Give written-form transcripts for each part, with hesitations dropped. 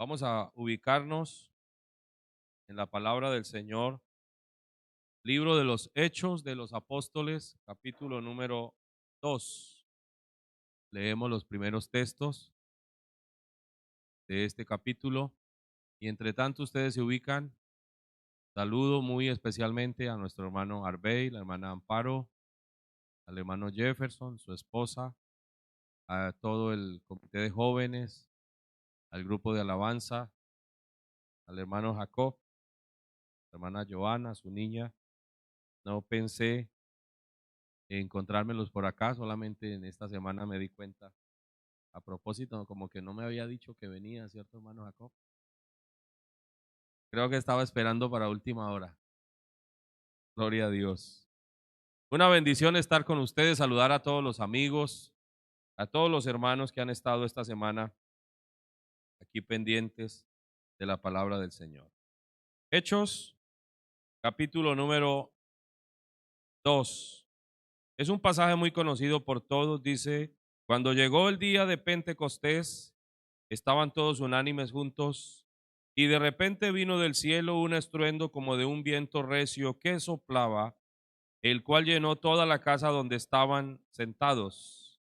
Vamos a ubicarnos en la palabra del Señor, libro de los Hechos de los Apóstoles, capítulo número 2. Leemos los primeros textos de este capítulo y entre tanto ustedes se ubican. Saludo muy especialmente a nuestro hermano Arbey, la hermana Amparo, al hermano Jefferson, su esposa, a todo el comité de jóvenes, al grupo de alabanza, al hermano Jacob, la hermana Joana, su niña. No pensé encontrármelos por acá, solamente en esta semana me di cuenta. A propósito, como que no me había dicho que venía, ¿cierto, hermano Jacob? Creo que estaba esperando para última hora. Gloria a Dios. Una bendición estar con ustedes, saludar a todos los amigos, a todos los hermanos que han estado esta semana aquí pendientes de la palabra del Señor. Hechos, capítulo número 2. Es un pasaje muy conocido por todos. Dice: cuando llegó el día de Pentecostés, estaban todos unánimes juntos, y de repente vino del cielo un estruendo como de un viento recio que soplaba, el cual llenó toda la casa donde estaban sentados.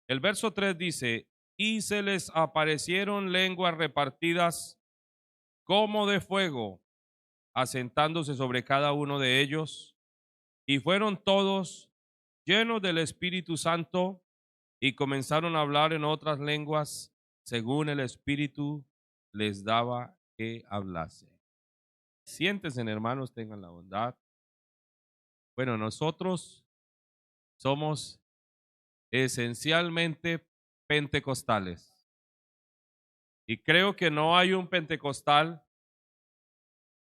El verso 3 dice: y se les aparecieron lenguas repartidas como de fuego, asentándose sobre cada uno de ellos, y fueron todos llenos del Espíritu Santo y comenzaron a hablar en otras lenguas según el Espíritu les daba que hablase. Siéntense, hermanos, tengan la bondad. Bueno, nosotros somos esencialmente pentecostales y creo que no hay un pentecostal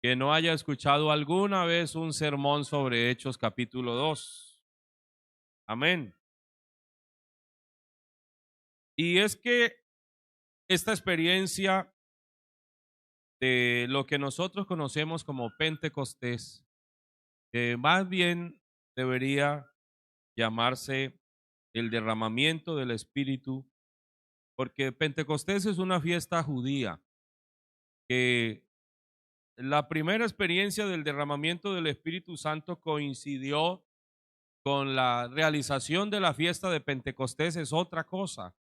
que no haya escuchado alguna vez un sermón sobre Hechos capítulo 2. Amén. Y es que esta experiencia de lo que nosotros conocemos como Pentecostés, más bien debería llamarse el derramamiento del Espíritu, porque Pentecostés es una fiesta judía, que la primera experiencia del derramamiento del Espíritu Santo coincidió con la realización de la fiesta de Pentecostés, es otra cosa,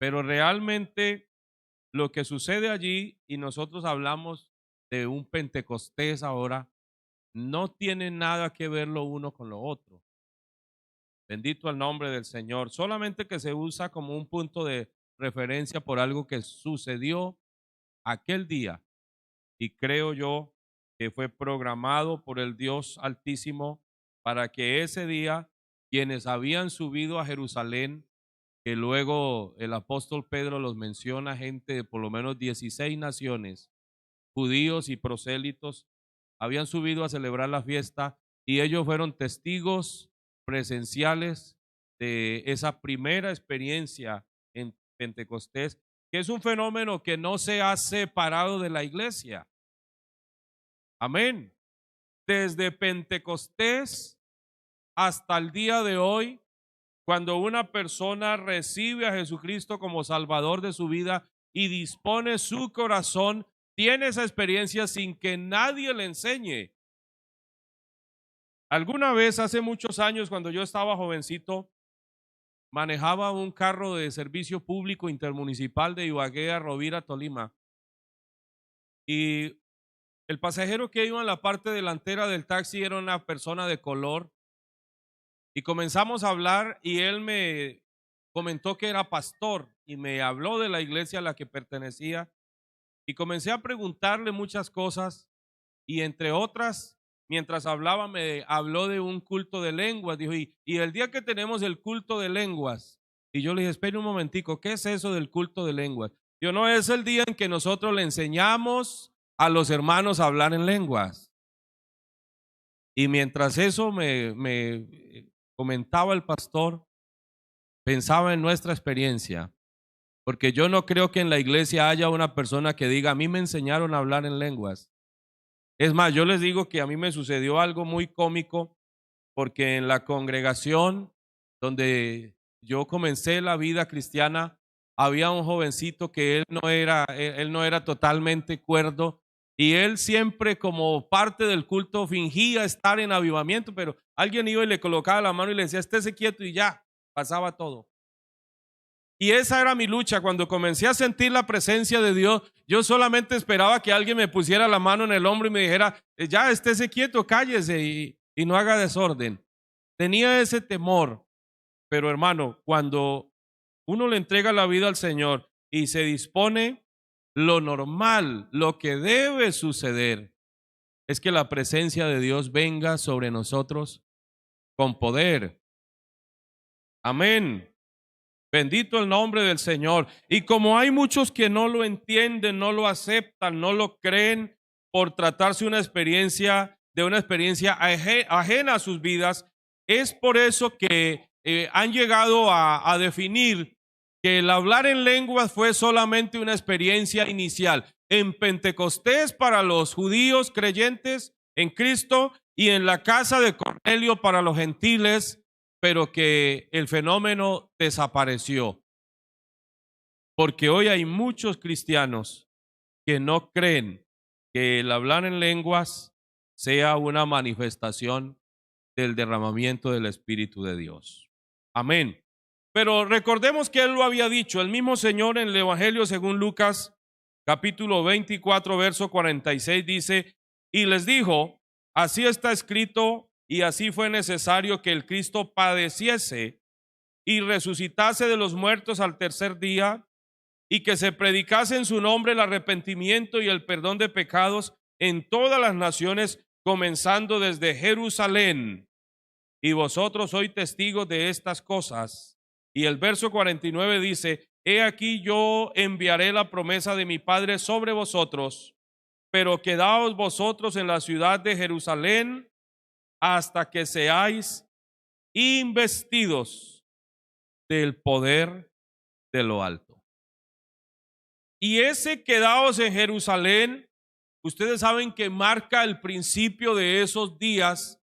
pero realmente lo que sucede allí, y nosotros hablamos de un Pentecostés ahora, no tiene nada que ver lo uno con lo otro. Bendito el nombre del Señor. Solamente que se usa como un punto de referencia por algo que sucedió aquel día. Y creo yo que fue programado por el Dios Altísimo para que ese día quienes habían subido a Jerusalén, que luego el apóstol Pedro los menciona, gente de por lo menos 16 naciones, judíos y prosélitos, habían subido a celebrar la fiesta y ellos fueron testigos presenciales de esa primera experiencia en Pentecostés, que es un fenómeno que no se ha separado de la iglesia. Amén. Desde Pentecostés hasta el día de hoy, cuando una persona recibe a Jesucristo como Salvador de su vida y dispone su corazón, tiene esa experiencia sin que nadie le enseñe. Alguna vez, hace muchos años, cuando yo estaba jovencito, manejaba un carro de servicio público intermunicipal de Ibagué a Rovira, Tolima. Y el pasajero que iba en la parte delantera del taxi era una persona de color. Y comenzamos a hablar y él me comentó que era pastor y me habló de la iglesia a la que pertenecía. Y comencé a preguntarle muchas cosas y entre otras, mientras hablaba me habló de un culto de lenguas. Dijo, y el día que tenemos el culto de lenguas, y yo le dije, espere un momentico, ¿qué es eso del culto de lenguas? Yo no, es el día en que nosotros le enseñamos a los hermanos a hablar en lenguas. Y mientras eso me comentaba el pastor, pensaba en nuestra experiencia, porque yo no creo que en la iglesia haya una persona que diga, a mí me enseñaron a hablar en lenguas. Es más, yo les digo que a mí me sucedió algo muy cómico, porque en la congregación donde yo comencé la vida cristiana, había un jovencito que él no era totalmente cuerdo, y él siempre, como parte del culto, fingía estar en avivamiento, pero alguien iba y le colocaba la mano y le decía, estése quieto, y ya, pasaba todo. Y esa era mi lucha. Cuando comencé a sentir la presencia de Dios, yo solamente esperaba que alguien me pusiera la mano en el hombro y me dijera, ya, estése quieto, cállese y no haga desorden. Tenía ese temor. Pero hermano, cuando uno le entrega la vida al Señor y se dispone, lo normal, lo que debe suceder es que la presencia de Dios venga sobre nosotros con poder. Amén. Bendito el nombre del Señor. Y como hay muchos que no lo entienden, no lo aceptan, no lo creen, por tratarse de una experiencia ajena a sus vidas, es por eso que han llegado a definir que el hablar en lenguas fue solamente una experiencia inicial en Pentecostés para los judíos creyentes en Cristo y en la casa de Cornelio para los gentiles, pero que el fenómeno desapareció. Porque hoy hay muchos cristianos que no creen que el hablar en lenguas sea una manifestación del derramamiento del Espíritu de Dios. Amén. Pero recordemos que Él lo había dicho, el mismo Señor en el Evangelio según Lucas, capítulo 24, verso 46, dice, y les dijo, así está escrito, y así fue necesario que el Cristo padeciese y resucitase de los muertos al tercer día, y que se predicase en su nombre el arrepentimiento y el perdón de pecados en todas las naciones, comenzando desde Jerusalén. Y vosotros sois testigos de estas cosas. Y el verso 49 dice, he aquí yo enviaré la promesa de mi Padre sobre vosotros, pero quedaos vosotros en la ciudad de Jerusalén hasta que seáis investidos del poder de lo alto. Y ese quedaos en Jerusalén, ustedes saben que marca el principio de esos días,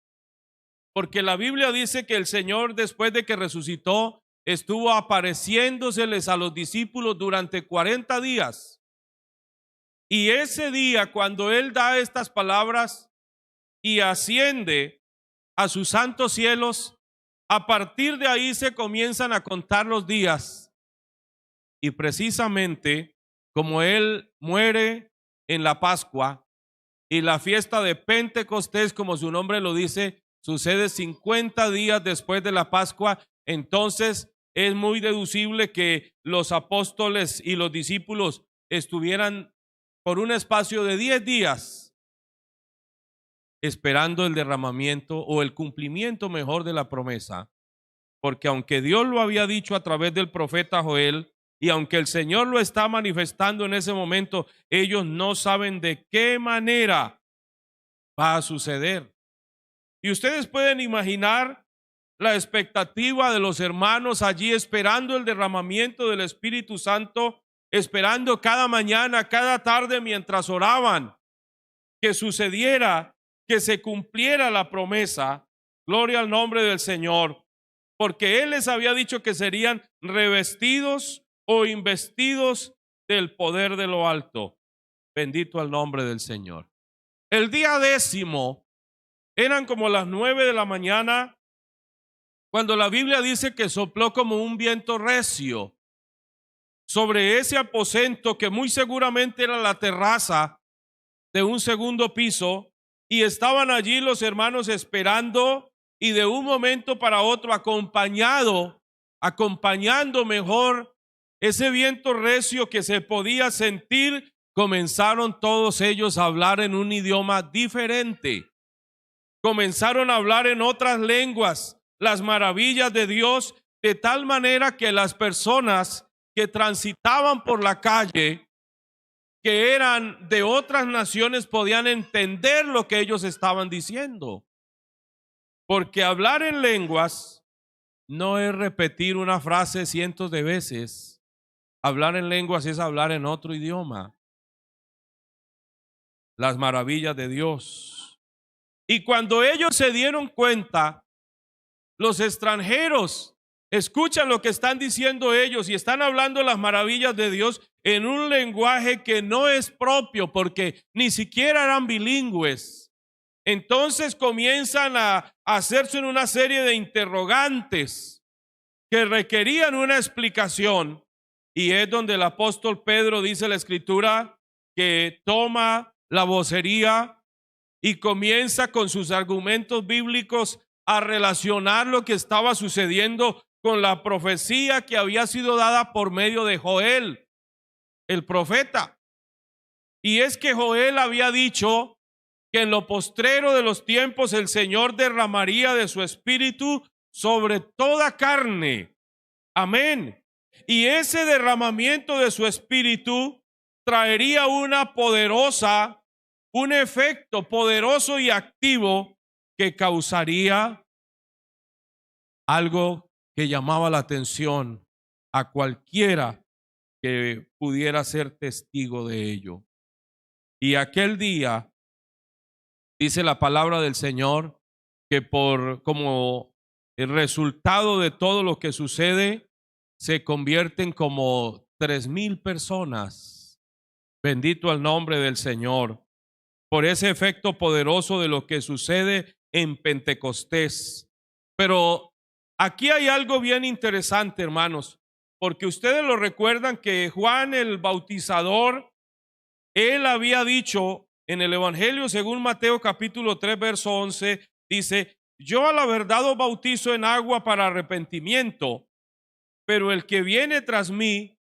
porque la Biblia dice que el Señor, después de que resucitó, estuvo apareciéndoseles a los discípulos durante 40 días. Y ese día, cuando Él da estas palabras y asciende a sus santos cielos, a partir de ahí se comienzan a contar los días. Y precisamente como Él muere en la Pascua y la fiesta de Pentecostés, como su nombre lo dice, sucede 50 días después de la Pascua, entonces es muy deducible que los apóstoles y los discípulos estuvieran por un espacio de 10 días esperando el derramamiento o el cumplimiento mejor de la promesa, porque aunque Dios lo había dicho a través del profeta Joel, y aunque el Señor lo está manifestando en ese momento, ellos no saben de qué manera va a suceder. Y ustedes pueden imaginar la expectativa de los hermanos allí esperando el derramamiento del Espíritu Santo, esperando cada mañana, cada tarde mientras oraban que sucediera, que se cumpliera la promesa. Gloria al nombre del Señor, porque Él les había dicho que serían revestidos o investidos del poder de lo alto. Bendito al nombre del Señor. El día 10 eran como las 9 de la mañana, cuando la Biblia dice que sopló como un viento recio sobre ese aposento que muy seguramente era la terraza de un segundo piso, y estaban allí los hermanos esperando, y de un momento para otro acompañando mejor ese viento recio que se podía sentir, comenzaron todos ellos a hablar en un idioma diferente. Comenzaron a hablar en otras lenguas las maravillas de Dios, de tal manera que las personas que transitaban por la calle, que eran de otras naciones, podían entender lo que ellos estaban diciendo. Porque hablar en lenguas no es repetir una frase cientos de veces. Hablar en lenguas es hablar en otro idioma las maravillas de Dios. Y cuando ellos se dieron cuenta, los extranjeros escuchan lo que están diciendo ellos y están hablando las maravillas de Dios en un lenguaje que no es propio, porque ni siquiera eran bilingües. Entonces comienzan a hacerse una serie de interrogantes que requerían una explicación, y es donde el apóstol Pedro dice la escritura que toma la vocería y comienza con sus argumentos bíblicos a relacionar lo que estaba sucediendo con la profecía que había sido dada por medio de Joel, el profeta. Y es que Joel había dicho que en lo postrero de los tiempos el Señor derramaría de su espíritu sobre toda carne. Amén. Y ese derramamiento de su espíritu traería un efecto poderoso y activo que causaría algo que llamaba la atención a cualquiera que pudiera ser testigo de ello. Y aquel día, dice la palabra del Señor, que como el resultado de todo lo que sucede, se convierten como 3,000 personas. Bendito el nombre del Señor, por ese efecto poderoso de lo que sucede en Pentecostés. Pero aquí hay algo bien interesante, hermanos, porque ustedes lo recuerdan que Juan el Bautizador, él había dicho en el Evangelio según Mateo capítulo 3 verso 11, dice: yo a la verdad os bautizo en agua para arrepentimiento, pero el que viene tras mí,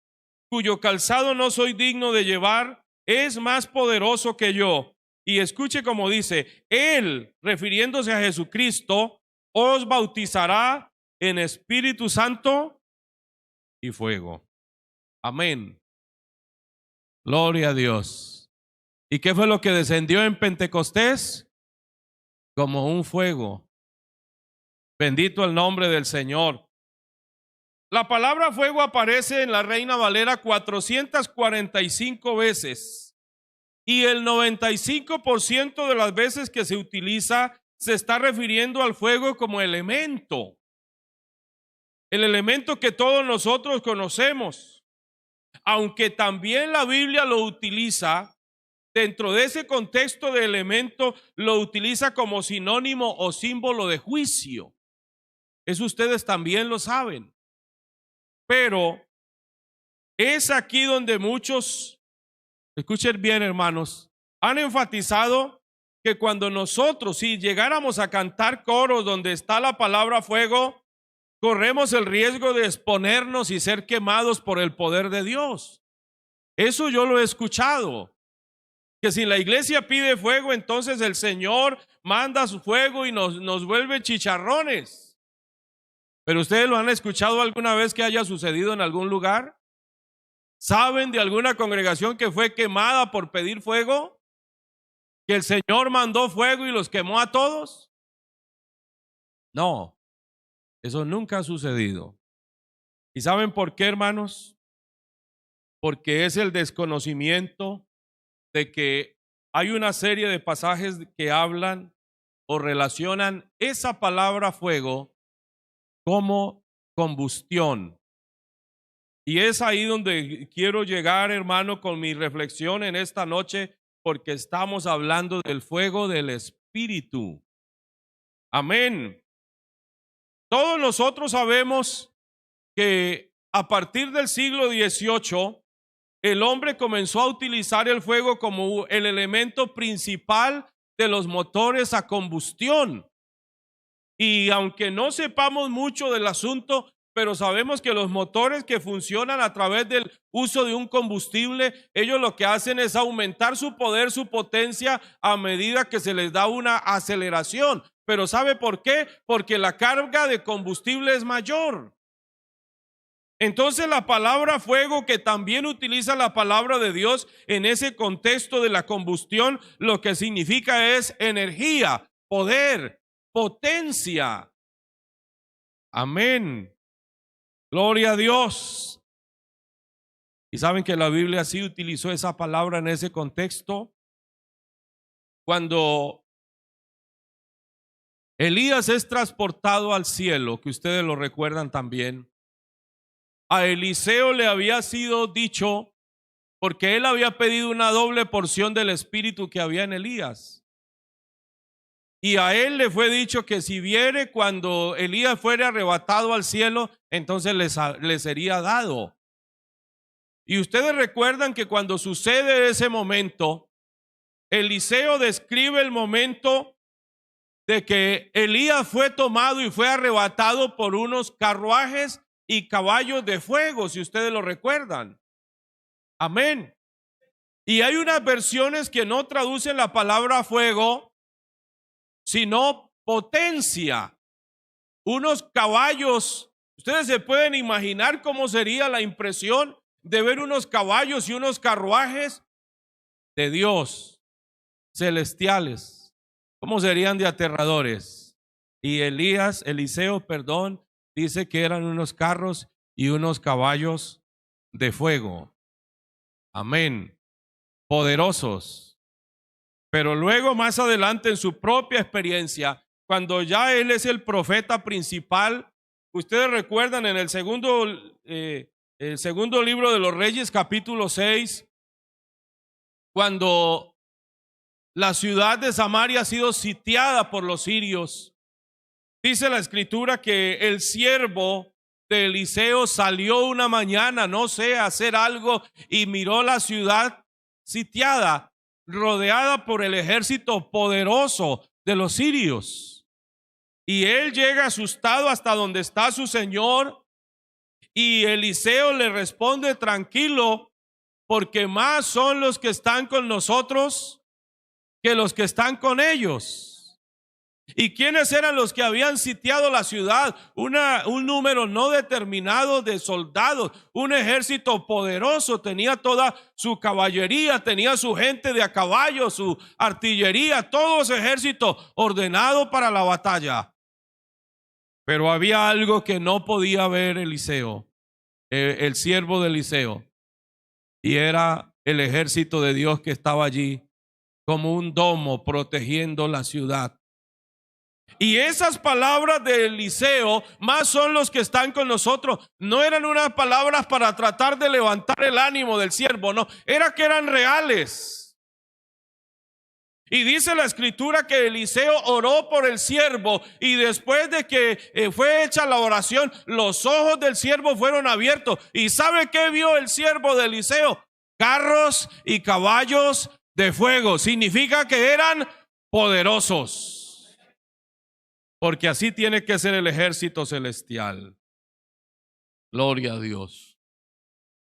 cuyo calzado no soy digno de llevar, es más poderoso que yo. Y escuche cómo dice: él, refiriéndose a Jesucristo, os bautizará en Espíritu Santo y fuego. Amén. Gloria a Dios. ¿Y qué fue lo que descendió en Pentecostés? Como un fuego. Bendito el nombre del Señor. La palabra fuego aparece en la Reina Valera 445 veces. Y el 95% de las veces que se utiliza se está refiriendo al fuego como elemento. El elemento que todos nosotros conocemos. Aunque también la Biblia lo utiliza, dentro de ese contexto de elemento, lo utiliza como sinónimo o símbolo de juicio. Eso ustedes también lo saben. Pero es aquí donde muchos, escuchen bien hermanos, han enfatizado que cuando nosotros, si llegáramos a cantar coros donde está la palabra fuego, corremos el riesgo de exponernos y ser quemados por el poder de Dios. Eso yo lo he escuchado, que si la iglesia pide fuego, entonces el Señor manda su fuego y nos vuelve chicharrones. ¿Pero ustedes lo han escuchado alguna vez que haya sucedido en algún lugar? ¿Saben de alguna congregación que fue quemada por pedir fuego? ¿Que el Señor mandó fuego y los quemó a todos? No, eso nunca ha sucedido. ¿Y saben por qué, hermanos? Porque es el desconocimiento de que hay una serie de pasajes que hablan o relacionan esa palabra fuego como combustión. Y es ahí donde quiero llegar, hermano, con mi reflexión en esta noche, porque estamos hablando del fuego del Espíritu. Amén. Todos nosotros sabemos que a partir del siglo XVIII, el hombre comenzó a utilizar el fuego como el elemento principal de los motores a combustión. Y aunque no sepamos mucho del asunto, pero sabemos que los motores que funcionan a través del uso de un combustible, ellos lo que hacen es aumentar su poder, su potencia a medida que se les da una aceleración. Pero ¿sabe por qué? Porque la carga de combustible es mayor. Entonces la palabra fuego, que también utiliza la palabra de Dios en ese contexto de la combustión, lo que significa es energía, poder, potencia. Amén. Gloria a Dios. Y saben que la Biblia sí utilizó esa palabra en ese contexto. Cuando Elías es transportado al cielo, que ustedes lo recuerdan también. A Eliseo le había sido dicho, porque él había pedido una doble porción del espíritu que había en Elías. Y a él le fue dicho que si viere cuando Elías fuere arrebatado al cielo, entonces le sería dado. Y ustedes recuerdan que cuando sucede ese momento, Eliseo describe el momento de que Elías fue tomado y fue arrebatado por unos carruajes y caballos de fuego, si ustedes lo recuerdan. Amén. Y hay unas versiones que no traducen la palabra fuego, sino potencia. Unos caballos. Ustedes se pueden imaginar cómo sería la impresión de ver unos caballos y unos carruajes de Dios celestiales. ¿Cómo serían de aterradores? Y Eliseo, dice que eran unos carros y unos caballos de fuego. Amén. Poderosos. Pero luego, más adelante, en su propia experiencia, cuando ya él es el profeta principal, ustedes recuerdan en el segundo libro de los Reyes, capítulo 6, cuando la ciudad de Samaria ha sido sitiada por los sirios, dice la escritura que el siervo de Eliseo salió una mañana, no sé, a hacer algo, y miró la ciudad sitiada, rodeada por el ejército poderoso de los sirios. Y él llega asustado hasta donde está su señor, y Eliseo le responde: tranquilo, porque más son los que están con nosotros que los que están con ellos. ¿Y quiénes eran los que habían sitiado la ciudad? Un número no determinado de soldados, un ejército poderoso, tenía toda su caballería, tenía su gente de a caballo, su artillería, todo ese ejército ordenado para la batalla. Pero había algo que no podía ver Eliseo, el siervo de Eliseo, y era el ejército de Dios que estaba allí como un domo protegiendo la ciudad. Y esas palabras de Eliseo, más son los que están con nosotros, no eran unas palabras para tratar de levantar el ánimo del siervo, no, era que eran reales. Y dice la escritura que Eliseo oró por el siervo, y después de que fue hecha la oración, los ojos del siervo fueron abiertos. ¿Y sabe qué vio el siervo de Eliseo? Carros y caballos de fuego. Significa que eran poderosos. Porque así tiene que ser el ejército celestial. Gloria a Dios.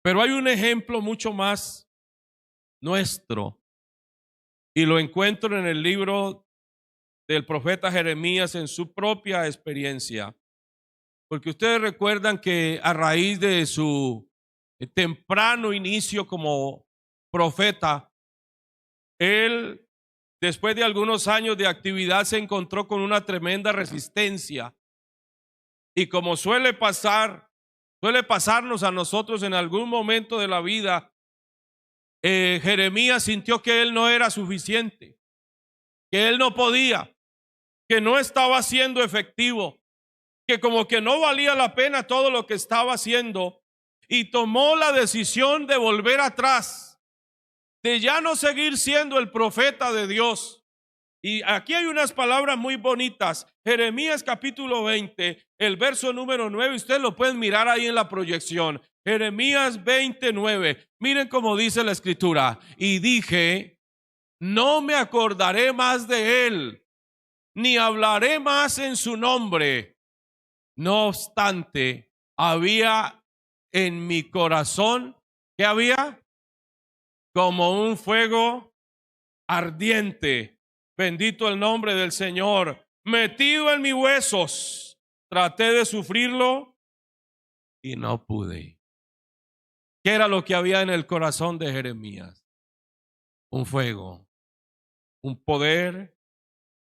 Pero hay un ejemplo mucho más nuestro, y lo encuentro en el libro del profeta Jeremías, en su propia experiencia. Porque ustedes recuerdan que a raíz de su temprano inicio como profeta, él, después de algunos años de actividad, se encontró con una tremenda resistencia. Y como suele pasarnos a nosotros en algún momento de la vida, Jeremías sintió que él no era suficiente, que él no podía, que no estaba siendo efectivo, que como que no valía la pena todo lo que estaba haciendo, y tomó la decisión de volver atrás, de ya no seguir siendo el profeta de Dios. Y aquí hay unas palabras muy bonitas. Jeremías capítulo 20, el verso número 9, ustedes lo pueden mirar ahí en la proyección. Jeremías 29, miren cómo dice la escritura: y dije, no me acordaré más de él, ni hablaré más en su nombre. No obstante, había en mi corazón, ¿qué había? Como un fuego ardiente, bendito el nombre del Señor, metido en mis huesos. Traté de sufrirlo y no pude. ¿Qué era lo que había en el corazón de Jeremías? Un fuego, un poder,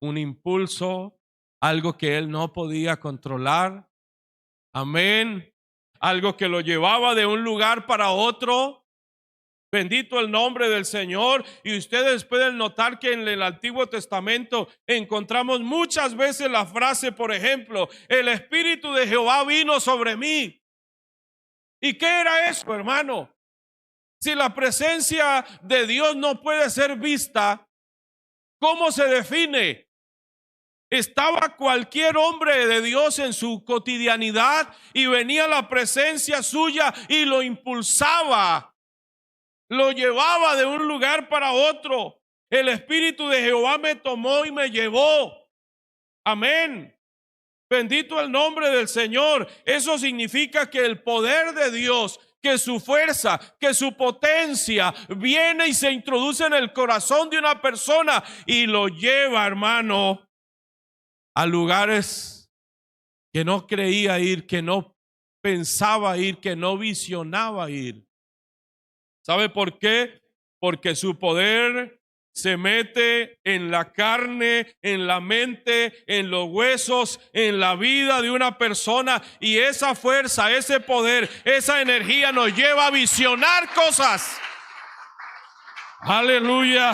un impulso, algo que él no podía controlar. Amén. Algo que lo llevaba de un lugar para otro, Bendito el nombre del Señor. Y ustedes pueden notar que en el Antiguo Testamento encontramos muchas veces la frase, por ejemplo, el Espíritu de Jehová vino sobre mí. ¿Y qué era eso, hermano? Si la presencia de Dios no puede ser vista, ¿cómo se define? Estaba cualquier hombre de Dios en su cotidianidad y venía la presencia suya y lo impulsaba, lo llevaba de un lugar para otro. El Espíritu de Jehová me tomó y me llevó. Amén. Bendito el nombre del Señor. Eso significa que el poder de Dios, que su fuerza, que su potencia viene y se introduce en el corazón de una persona y lo lleva, hermano, a lugares que no creía ir, que no pensaba ir, que no visionaba ir. ¿Sabe por qué? Porque su poder se mete en la carne, en la mente, en los huesos, en la vida de una persona, y esa fuerza, ese poder, esa energía nos lleva a visionar cosas. Aleluya.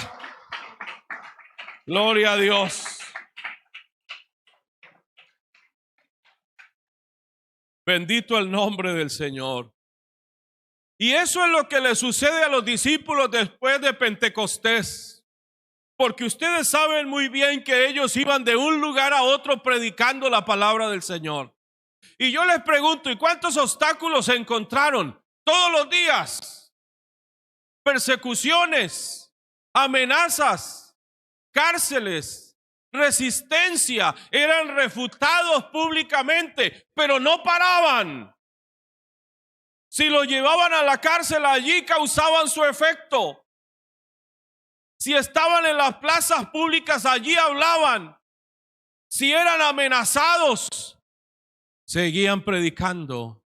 Gloria a Dios. Bendito el nombre del Señor. Y eso es lo que le sucede a los discípulos después de Pentecostés. Porque ustedes saben muy bien que ellos iban de un lugar a otro predicando la palabra del Señor. Y yo les pregunto, ¿y cuántos obstáculos se encontraron? Todos los días. Persecuciones, amenazas, cárceles, resistencia, eran refutados públicamente, pero no paraban. Si lo llevaban a la cárcel, allí causaban su efecto. Si estaban en las plazas públicas, allí hablaban. Si eran amenazados, seguían predicando.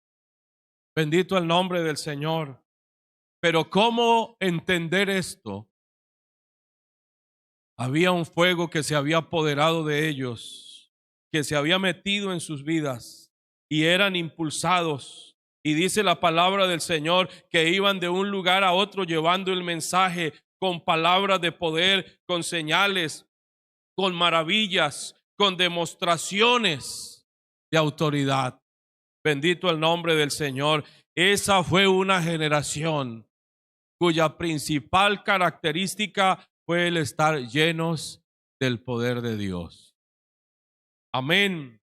Bendito el nombre del Señor. Pero ¿cómo entender esto? Había un fuego que se había apoderado de ellos, que se había metido en sus vidas y eran impulsados. Y dice la palabra del Señor que iban de un lugar a otro llevando el mensaje con palabras de poder, con señales, con maravillas, con demostraciones de autoridad. Bendito el nombre del Señor. Esa fue una generación cuya principal característica fue el estar llenos del poder de Dios. Amén.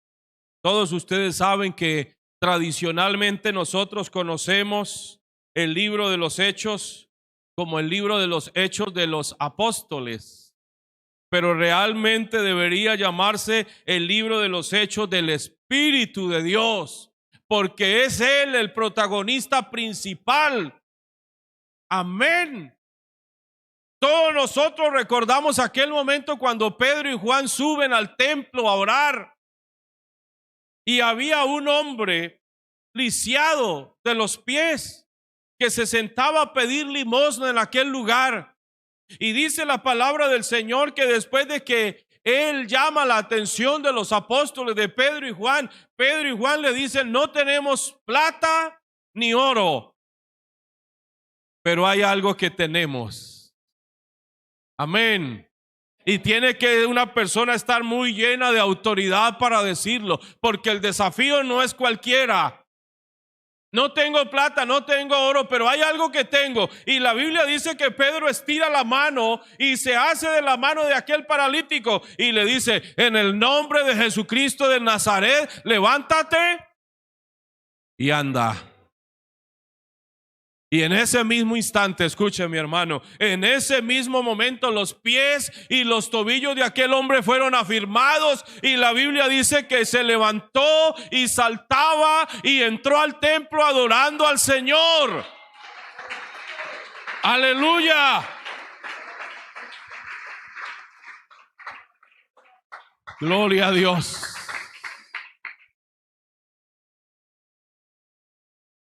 Todos ustedes saben que tradicionalmente nosotros conocemos el libro de los Hechos como el libro de los Hechos de los Apóstoles, pero realmente debería llamarse el libro de los Hechos del Espíritu de Dios, porque es Él el protagonista principal. Amén. Todos nosotros recordamos aquel momento cuando Pedro y Juan suben al templo a orar y había un hombre lisiado de los pies que se sentaba a pedir limosna en aquel lugar. Y dice la palabra del Señor que después de que él llama la atención de los apóstoles, de Pedro y Juan le dicen: no tenemos plata ni oro, pero hay algo que tenemos. Amén. Y tiene que una persona estar muy llena de autoridad para decirlo, porque el desafío no es cualquiera. No tengo plata, no tengo oro, pero hay algo que tengo. Y la Biblia dice que Pedro estira la mano y se hace de la mano de aquel paralítico y le dice: en el nombre de Jesucristo de Nazaret, levántate y anda. Y en ese mismo instante, escuche mi hermano, en ese mismo momento los pies y los tobillos de aquel hombre fueron afirmados y la Biblia dice que se levantó y saltaba y entró al templo adorando al Señor. Aleluya. Gloria a Dios.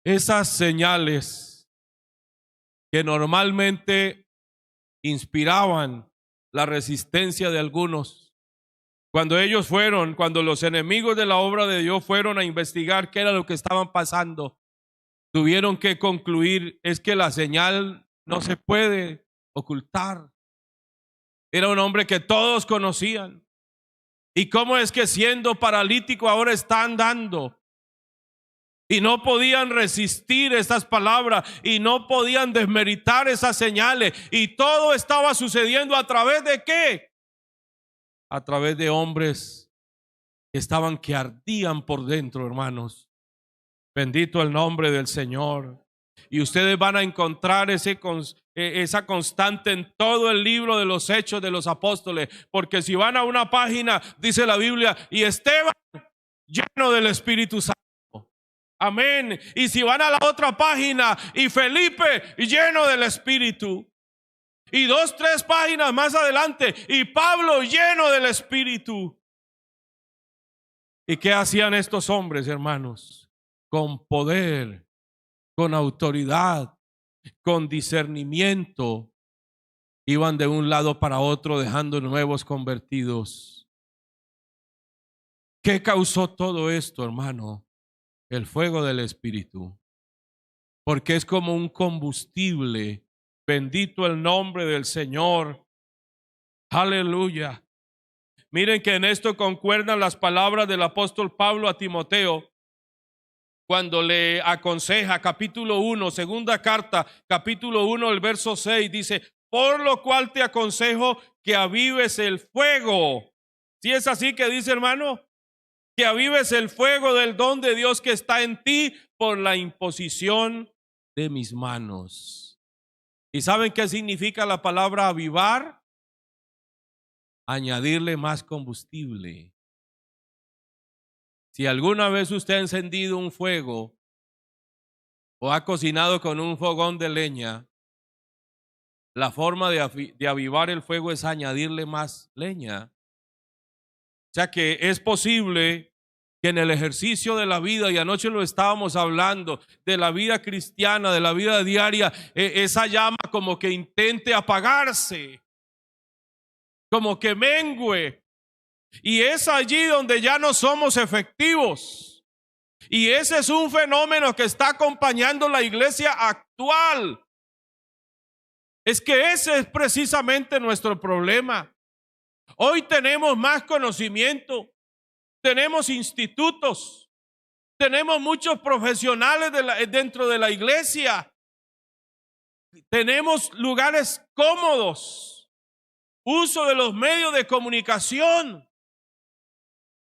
Esas señales que normalmente inspiraban la resistencia de algunos, cuando los enemigos de la obra de Dios fueron a investigar qué era lo que estaban pasando, tuvieron que concluir: es que la señal no se puede ocultar. Era un hombre que todos conocían. ¿Y cómo es que siendo paralítico ahora está andando? Y no podían resistir esas palabras y no podían desmeritar esas señales. Y todo estaba sucediendo ¿a través de qué? A través de hombres que ardían por dentro, hermanos. Bendito el nombre del Señor. Y ustedes van a encontrar esa constante en todo el libro de los Hechos de los Apóstoles. Porque si van a una página, dice la Biblia, y Esteban lleno del Espíritu Santo. Amén. Y si van a la otra página, y Felipe lleno del Espíritu. Y 2, 3 páginas más adelante, y Pablo lleno del Espíritu. ¿Y qué hacían estos hombres, hermanos? Con poder, con autoridad, con discernimiento, iban de un lado para otro dejando nuevos convertidos. ¿Qué causó todo esto, hermano? El fuego del Espíritu. Porque es como un combustible. Bendito el nombre del Señor. Aleluya. Miren que en esto concuerdan las palabras del apóstol Pablo a Timoteo cuando le aconseja, capítulo 1, segunda carta, capítulo 1, el verso 6, dice: por lo cual te aconsejo que avives el fuego. ¿Sí es así que dice, hermano? Que avives el fuego del don de Dios que está en ti por la imposición de mis manos. ¿Y saben qué significa la palabra avivar? Añadirle más combustible. Si alguna vez usted ha encendido un fuego o ha cocinado con un fogón de leña, la forma de avivar el fuego es añadirle más leña. O sea que es posible que en el ejercicio de la vida, y anoche lo estábamos hablando, de la vida cristiana, de la vida diaria, esa llama como que intente apagarse, como que mengüe. Y es allí donde ya no somos efectivos. Y ese es un fenómeno que está acompañando la iglesia actual. Es que ese es precisamente nuestro problema. Hoy tenemos más conocimiento, tenemos institutos, tenemos muchos profesionales dentro de la iglesia, tenemos lugares cómodos, uso de los medios de comunicación,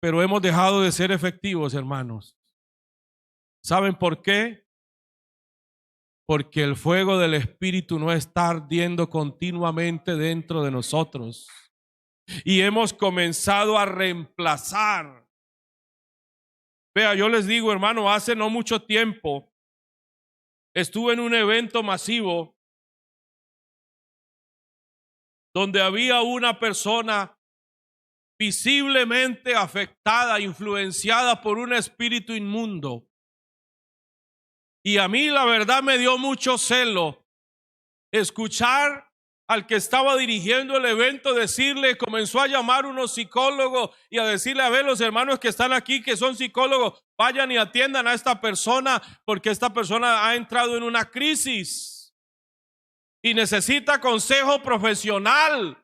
pero hemos dejado de ser efectivos, hermanos. ¿Saben por qué? Porque el fuego del Espíritu no está ardiendo continuamente dentro de nosotros. Y hemos comenzado a reemplazar. Vea, yo les digo, hermano, hace no mucho tiempo estuve en un evento masivo donde había una persona visiblemente afectada, influenciada por un espíritu inmundo. Y a mí la verdad me dio mucho celo escuchar al que estaba dirigiendo el evento decirle, comenzó a llamar unos psicólogos y a decirle: a ver, los hermanos que están aquí que son psicólogos, vayan y atiendan a esta persona porque esta persona ha entrado en una crisis y necesita consejo profesional.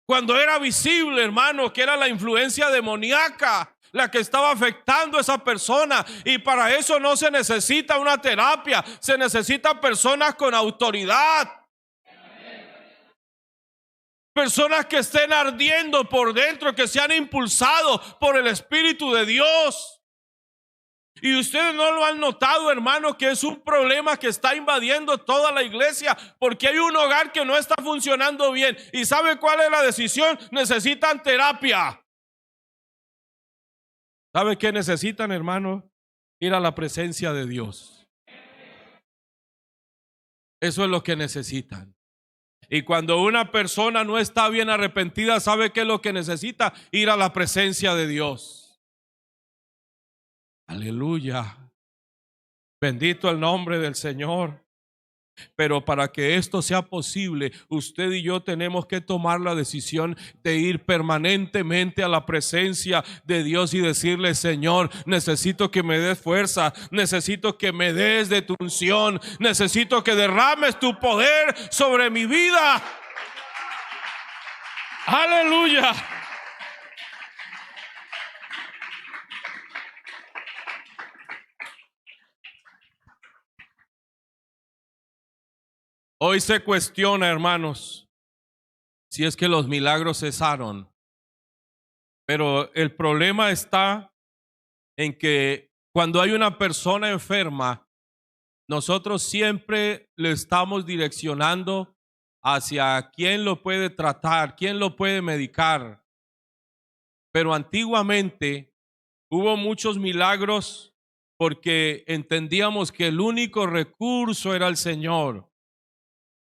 Cuando era visible, hermano, que era la influencia demoníaca la que estaba afectando a esa persona, y para eso no se necesita una terapia, se necesitan personas con autoridad, personas que estén ardiendo por dentro, que sean impulsados por el Espíritu de Dios. Y ustedes no lo han notado, hermano, que es un problema que está invadiendo toda la iglesia, porque hay un hogar que no está funcionando bien. ¿Y sabe cuál es la decisión? Necesitan terapia. ¿Sabe qué necesitan, hermano? Ir a la presencia de Dios. Eso es lo que necesitan. Y cuando una persona no está bien arrepentida, ¿sabe qué es lo que necesita? Ir a la presencia de Dios. Aleluya. Bendito el nombre del Señor. Pero para que esto sea posible, usted y yo tenemos que tomar la decisión de ir permanentemente a la presencia de Dios y decirle: Señor, necesito que me des fuerza, necesito que me des de tu unción, necesito que derrames tu poder sobre mi vida. Aleluya. Hoy se cuestiona, hermanos, si es que los milagros cesaron. Pero el problema está en que cuando hay una persona enferma, nosotros siempre le estamos direccionando hacia quién lo puede tratar, quién lo puede medicar. Pero antiguamente hubo muchos milagros porque entendíamos que el único recurso era el Señor.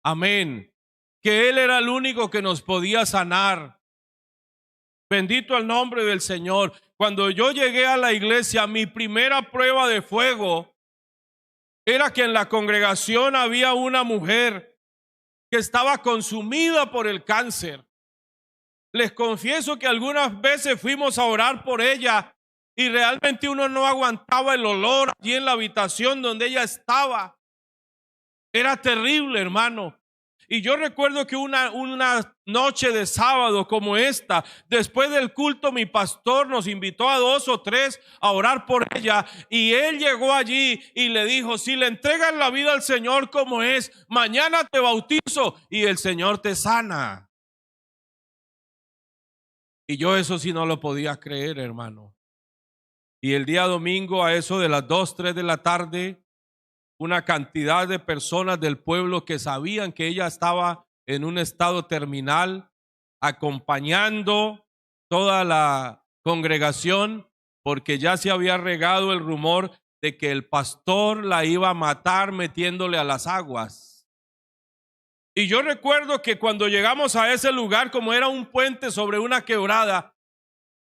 Amén. Que Él era el único que nos podía sanar. Bendito el nombre del Señor. Cuando yo llegué a la iglesia, mi primera prueba de fuego era que en la congregación había una mujer que estaba consumida por el cáncer. Les confieso que algunas veces fuimos a orar por ella y realmente uno no aguantaba el olor allí en la habitación donde ella estaba. Era terrible, hermano. Y yo recuerdo que una noche de sábado como esta, después del culto, mi pastor nos invitó a 2 o 3 a orar por ella. Y él llegó allí y le dijo: si le entregas la vida al Señor como es, mañana te bautizo y el Señor te sana. Y yo eso sí no lo podía creer, hermano. Y el día domingo, a eso de las 2, 3 de la tarde, una cantidad de personas del pueblo que sabían que ella estaba en un estado terminal, acompañando toda la congregación, porque ya se había regado el rumor de que el pastor la iba a matar metiéndole a las aguas. Y yo recuerdo que cuando llegamos a ese lugar, como era un puente sobre una quebrada,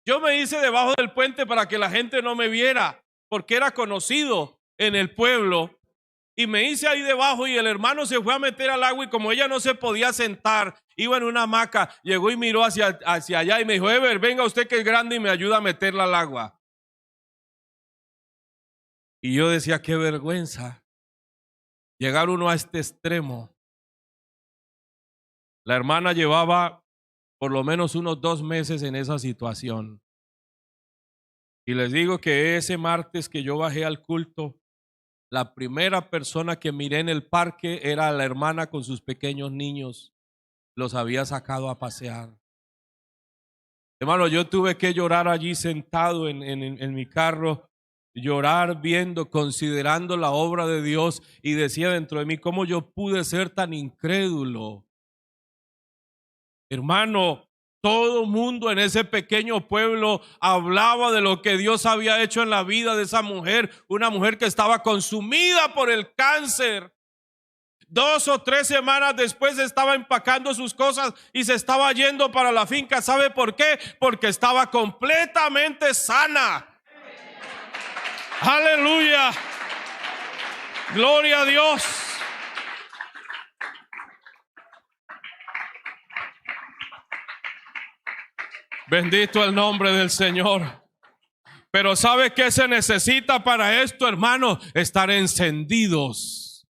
yo me hice debajo del puente para que la gente no me viera, porque era conocido en el pueblo. Y me hice ahí debajo y el hermano se fue a meter al agua y como ella no se podía sentar, iba en una hamaca, llegó y miró hacia allá y me dijo: Ever, venga usted que es grande y me ayuda a meterla al agua. Y yo decía: qué vergüenza llegar uno a este extremo. La hermana llevaba por lo menos unos 2 meses en esa situación. Y les digo que ese martes que yo bajé al culto, la primera persona que miré en el parque era la hermana con sus pequeños niños. Los había sacado a pasear. Hermano, yo tuve que llorar allí sentado en mi carro, llorar viendo, considerando la obra de Dios, y decía dentro de mí: ¿cómo yo pude ser tan incrédulo? Hermano, todo mundo en ese pequeño pueblo hablaba de lo que Dios había hecho en la vida de esa mujer, una mujer que estaba consumida por el cáncer. 2 o 3 semanas después estaba empacando sus cosas y se estaba yendo para la finca. ¿Sabe por qué? Porque estaba completamente sana. Aleluya. Gloria a Dios. Bendito el nombre del Señor. Pero ¿sabe qué se necesita para esto, hermano? Estar encendidos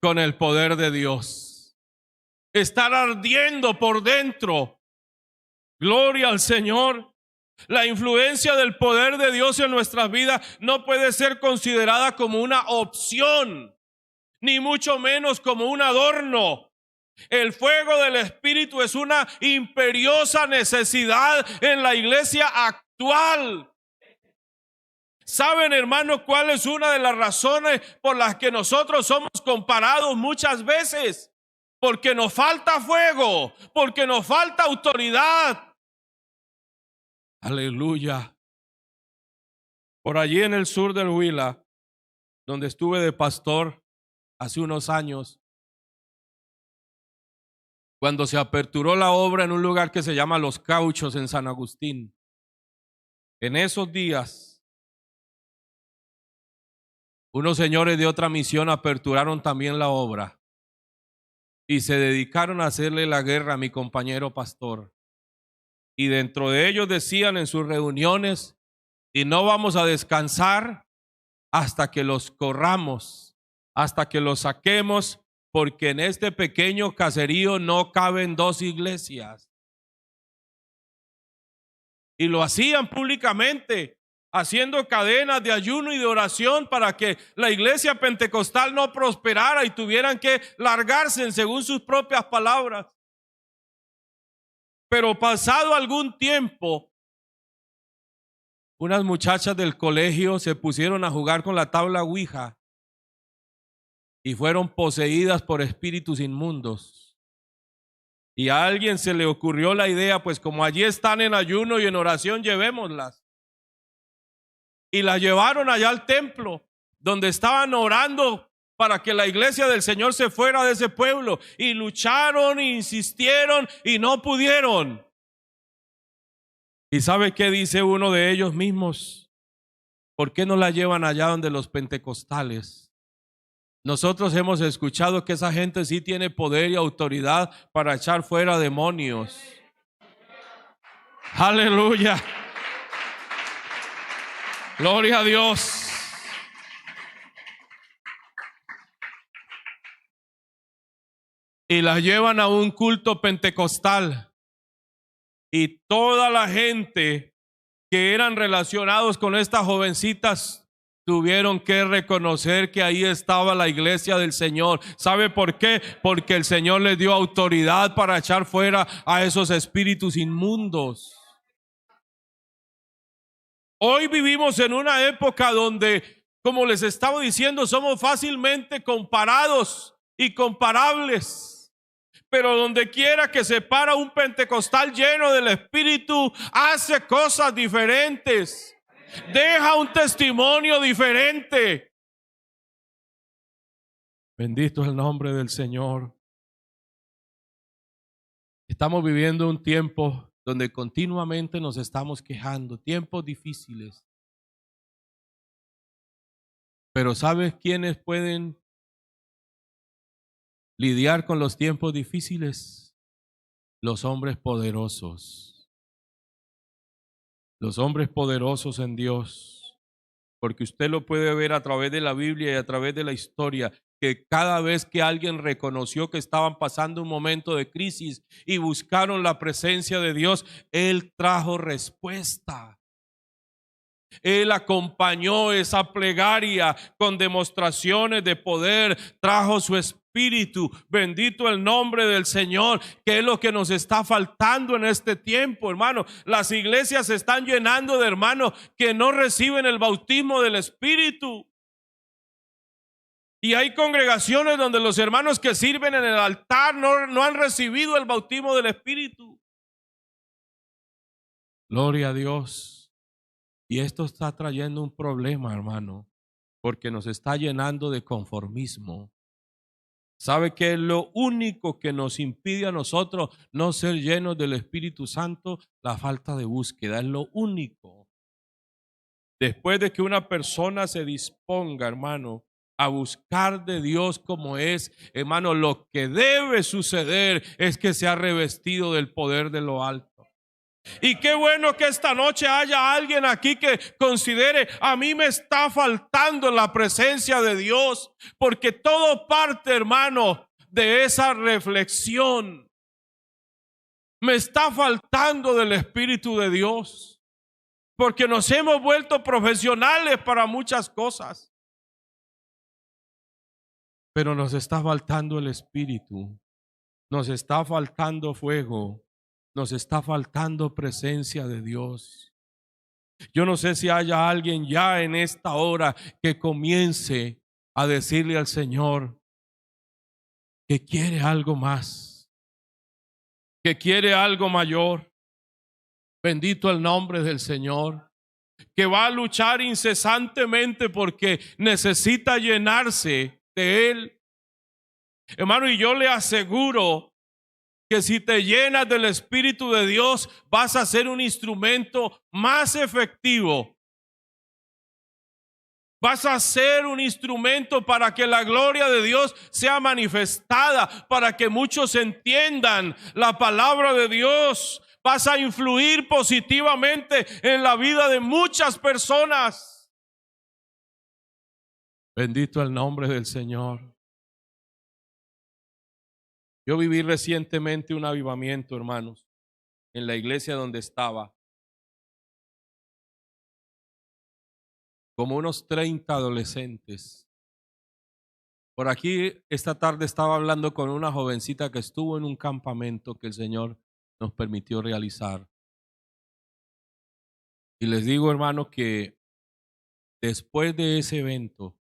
con el poder de Dios. Estar ardiendo por dentro. Gloria al Señor. La influencia del poder de Dios en nuestras vidas no puede ser considerada como una opción, ni mucho menos como un adorno. El fuego del Espíritu es una imperiosa necesidad en la iglesia actual. ¿Saben, hermanos, cuál es una de las razones por las que nosotros somos comparados muchas veces? Porque nos falta fuego, porque nos falta autoridad. Aleluya. Por allí en el sur del Huila, donde estuve de pastor hace unos años, cuando se aperturó la obra en un lugar que se llama Los Cauchos en San Agustín, en esos días, unos señores de otra misión aperturaron también la obra. y se dedicaron a hacerle la guerra a mi compañero pastor. Y dentro de ellos decían en sus reuniones, y no vamos a descansar hasta que los corramos, hasta que los saquemos, porque en este pequeño caserío no caben 2 iglesias. Y lo hacían públicamente, haciendo cadenas de ayuno y de oración para que la iglesia pentecostal no prosperara y tuvieran que largarse según sus propias palabras. Pero pasado algún tiempo, unas muchachas del colegio se pusieron a jugar con la tabla Ouija y fueron poseídas por espíritus inmundos. Y a alguien se le ocurrió la idea, pues como allí están en ayuno y en oración, llevémoslas. Y las llevaron allá al templo, donde estaban orando para que la iglesia del Señor se fuera de ese pueblo. Y lucharon, e insistieron y no pudieron. ¿Y sabe qué dice uno de ellos mismos? ¿Por qué no la llevan allá donde los pentecostales? Nosotros hemos escuchado que esa gente sí tiene poder y autoridad para echar fuera demonios. Aleluya. Gloria a Dios. Y la llevan a un culto pentecostal. Y toda la gente que eran relacionados con estas jovencitas tuvieron que reconocer que ahí estaba la iglesia del Señor. ¿Sabe por qué? Porque el Señor les dio autoridad para echar fuera a esos espíritus inmundos. Hoy vivimos en una época donde, como les estaba diciendo, somos fácilmente comparados y comparables. Pero donde quiera que se para un pentecostal lleno del Espíritu, hace cosas diferentes. Deja un testimonio diferente. Bendito es el nombre del Señor. Estamos viviendo un tiempo donde continuamente nos estamos quejando, tiempos difíciles. Pero ¿sabes quiénes pueden lidiar con los tiempos difíciles? Los hombres poderosos. Los hombres poderosos en Dios. Porque usted lo puede ver a través de la Biblia y a través de la historia, que cada vez que alguien reconoció que estaban pasando un momento de crisis y buscaron la presencia de Dios, Él trajo respuesta. Él acompañó esa plegaria con demostraciones de poder, trajo su espíritu. Bendito el nombre del Señor, que es lo que nos está faltando en este tiempo, hermano. Las iglesias se están llenando de hermanos que no reciben el bautismo del Espíritu. Y hay congregaciones donde los hermanos que sirven en el altar no han recibido el bautismo del Espíritu. Gloria a Dios. Y esto está trayendo un problema, hermano, porque nos está llenando de conformismo. ¿Sabe qué es lo único que nos impide a nosotros no ser llenos del Espíritu Santo? La falta de búsqueda, es lo único. Después de que una persona se disponga, hermano, a buscar de Dios como es, hermano, lo que debe suceder es que sea revestido del poder de lo alto. Y qué bueno que esta noche haya alguien aquí que considere: a mí me está faltando la presencia de Dios, porque todo parte, hermano, de esa reflexión. Me está faltando del Espíritu de Dios, porque nos hemos vuelto profesionales para muchas cosas. Pero nos está faltando el Espíritu, nos está faltando fuego, nos está faltando presencia de Dios. Yo no sé si haya alguien ya en esta hora que comience a decirle al Señor que quiere algo más, que quiere algo mayor. Bendito el nombre del Señor, que va a luchar incesantemente porque necesita llenarse de Él. Hermano, y yo le aseguro que si te llenas del Espíritu de Dios, vas a ser un instrumento más efectivo Vas a ser un instrumento para que la gloria de Dios sea manifestada, para que muchos entiendan la palabra de Dios. Vas a influir positivamente en la vida de muchas personas. Bendito el nombre del Señor. Yo viví recientemente un avivamiento, hermanos, en la iglesia donde estaba. Como unos 30 adolescentes. Por aquí esta tarde estaba hablando con una jovencita que estuvo en un campamento que el Señor nos permitió realizar. Y les digo, hermano, que después de ese evento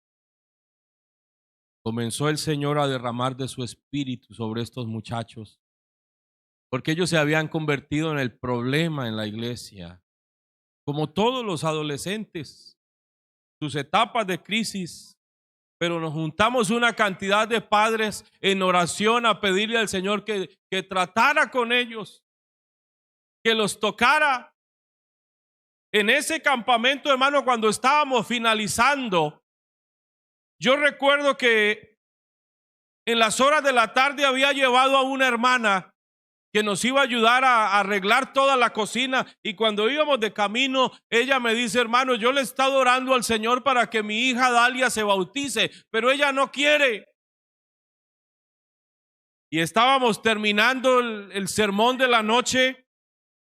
comenzó el Señor a derramar de su espíritu sobre estos muchachos, porque ellos se habían convertido en el problema en la iglesia, como todos los adolescentes, sus etapas de crisis. Pero nos juntamos una cantidad de padres en oración a pedirle al Señor que tratara con ellos, que los tocara. En ese campamento, hermano, cuando estábamos finalizando, yo recuerdo que en las horas de la tarde había llevado a una hermana que nos iba a ayudar a arreglar toda la cocina, y cuando íbamos de camino, ella me dice: hermano, yo le he estado orando al Señor para que mi hija Dalia se bautice, pero ella no quiere. Y estábamos terminando el sermón de la noche,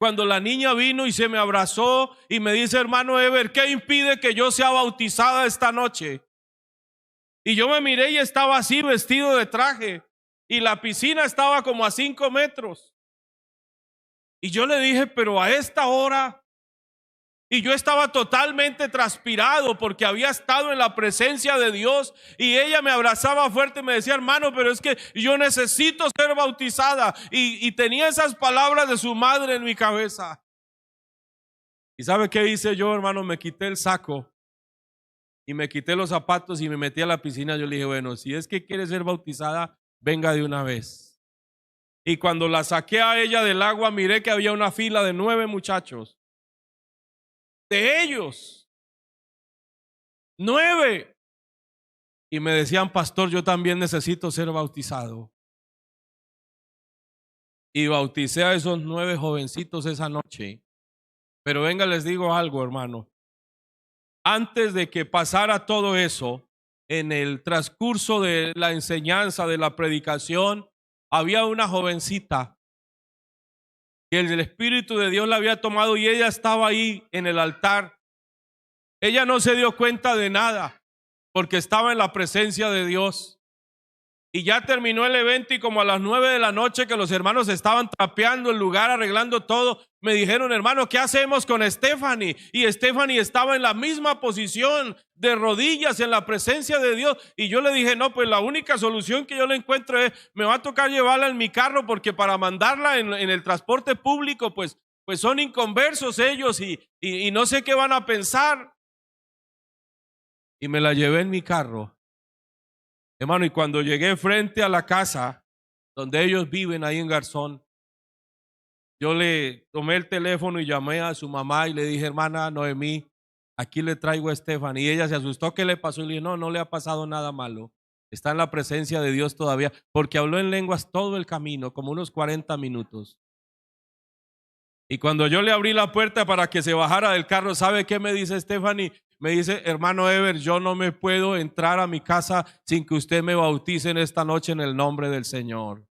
cuando la niña vino y se me abrazó y me dice: hermano Ever, ¿qué impide que yo sea bautizada esta noche? Y yo me miré y estaba así, vestido de traje, y la piscina estaba como a 5 metros. Y yo le dije: pero a esta hora. Y yo estaba totalmente transpirado porque había estado en la presencia de Dios, y ella me abrazaba fuerte y me decía: hermano, pero es que yo necesito ser bautizada. Y tenía esas palabras de su madre en mi cabeza. ¿Y sabe qué hice yo, hermano? Me quité el saco y me quité los zapatos y me metí a la piscina. Yo le dije: bueno, si es que quiere ser bautizada, venga de una vez. Y cuando la saqué a ella del agua, miré que había una fila de 9 muchachos. De ellos, 9. Y me decían: pastor, yo también necesito ser bautizado. Y bauticé a esos 9 jovencitos esa noche. Pero venga, les digo algo, hermano. Antes de que pasara todo eso, en el transcurso de la enseñanza, de la predicación, había una jovencita que el Espíritu de Dios la había tomado, y ella estaba ahí en el altar. Ella no se dio cuenta de nada porque estaba en la presencia de Dios. Y ya terminó el evento, y como a las 9 de la noche, que los hermanos estaban trapeando el lugar, arreglando todo, me dijeron: hermano, ¿qué hacemos con Stephanie? Y Stephanie estaba en la misma posición, de rodillas en la presencia de Dios. Y yo le dije: no, pues la única solución que yo le encuentro es, me va a tocar llevarla en mi carro, porque para mandarla en el transporte público, pues son inconversos ellos, y no sé qué van a pensar. Y me la llevé en mi carro, hermano, y cuando llegué frente a la casa donde ellos viven, ahí en Garzón, yo le tomé el teléfono y llamé a su mamá y le dije: hermana Noemí, aquí le traigo a Stephanie. Y ella se asustó: ¿qué le pasó? Y le dije: no le ha pasado nada malo, está en la presencia de Dios todavía, porque habló en lenguas todo el camino, como unos 40 minutos. Y cuando yo le abrí la puerta para que se bajara del carro, ¿sabe qué me dice Stephanie? Me dice: hermano Ever, yo no me puedo entrar a mi casa sin que usted me bautice en esta noche en el nombre del Señor.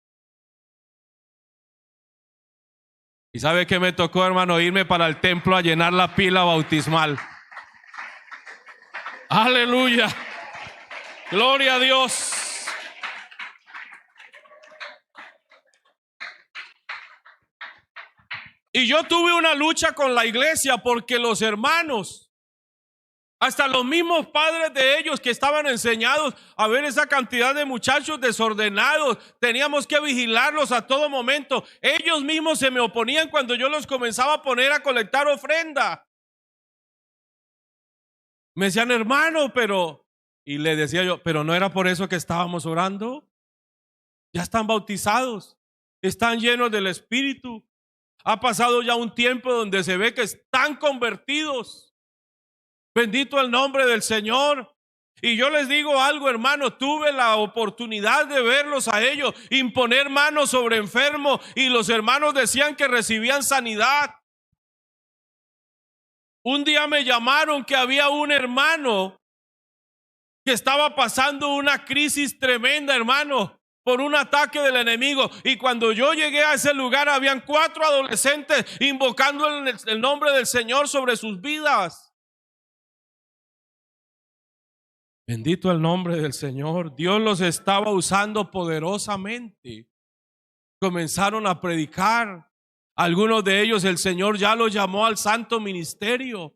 ¿Y sabe qué me tocó, hermano? Irme para el templo a llenar la pila bautismal. Aleluya. Gloria a Dios. Y yo tuve una lucha con la iglesia, porque los hermanos, hasta los mismos padres de ellos que estaban enseñados a ver esa cantidad de muchachos desordenados, teníamos que vigilarlos a todo momento. Ellos mismos se me oponían cuando yo los comenzaba a poner a colectar ofrenda. Me decían: hermano, pero... Y le decía yo: pero no era por eso que estábamos orando. Ya están bautizados, están llenos del Espíritu. Ha pasado ya un tiempo donde se ve que están convertidos. Bendito el nombre del Señor. Y yo les digo algo, hermano, tuve la oportunidad de verlos a ellos imponer manos sobre enfermos y los hermanos decían que recibían sanidad. Un día me llamaron que había un hermano que estaba pasando una crisis tremenda, hermano, por un ataque del enemigo. Y cuando yo llegué a ese lugar, habían 4 adolescentes invocando el nombre del Señor sobre sus vidas. Bendito el nombre del Señor. Dios los estaba usando poderosamente. Comenzaron a predicar. Algunos de ellos el Señor ya los llamó al santo ministerio.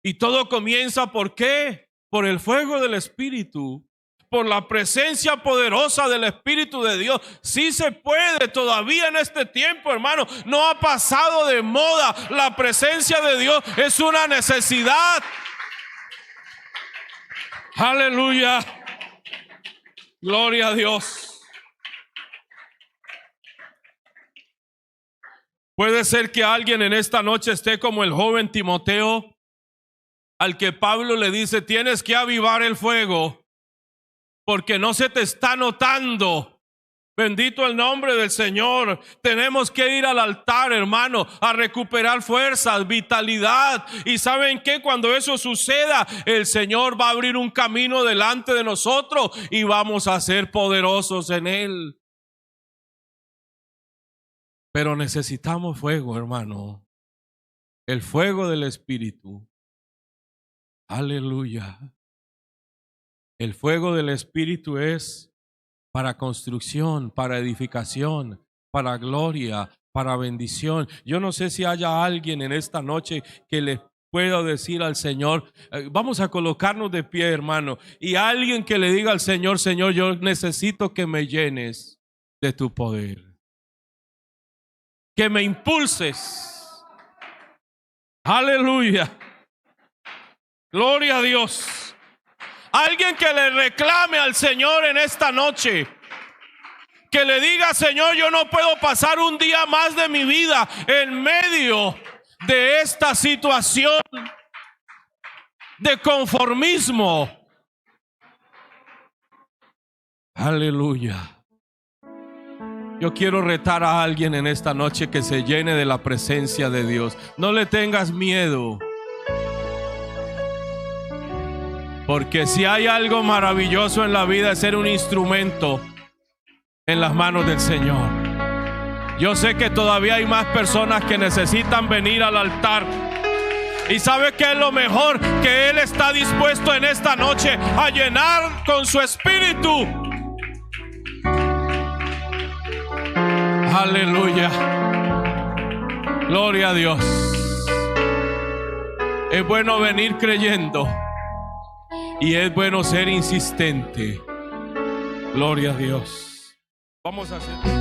Y todo comienza, ¿por qué? Por el fuego del Espíritu, por la presencia poderosa del Espíritu de Dios. Sí se puede todavía en este tiempo, hermano. No ha pasado de moda. La presencia de Dios es una necesidad. Aleluya. Gloria a Dios. Puede ser que alguien en esta noche esté como el joven Timoteo, al que Pablo le dice: tienes que avivar el fuego, porque no se te está notando. Bendito el nombre del Señor. Tenemos que ir al altar, hermano, a recuperar fuerzas, vitalidad. Y ¿saben qué? Cuando eso suceda, el Señor va a abrir un camino delante de nosotros y vamos a ser poderosos en Él. Pero necesitamos fuego, hermano. El fuego del Espíritu. Aleluya. El fuego del Espíritu es para construcción, para edificación, para gloria, para bendición. Yo no sé si haya alguien en esta noche que le pueda decir al Señor, vamos a colocarnos de pie, hermano, y alguien que le diga al Señor: Señor, yo necesito que me llenes de tu poder, que me impulses. Aleluya. Gloria a Dios. Alguien que le reclame al Señor en esta noche, que le diga: Señor, yo no puedo pasar un día más de mi vida en medio de esta situación de conformismo. Aleluya. Yo quiero retar a alguien en esta noche que se llene de la presencia de Dios. No le tengas miedo. Porque si hay algo maravilloso en la vida es ser un instrumento en las manos del Señor. Yo sé que todavía hay más personas que necesitan venir al altar. Y ¿sabe qué es lo mejor? Que Él está dispuesto en esta noche a llenar con su espíritu. Aleluya. Gloria a Dios. Es bueno venir creyendo. Y es bueno ser insistente. Gloria a Dios. Vamos a hacer...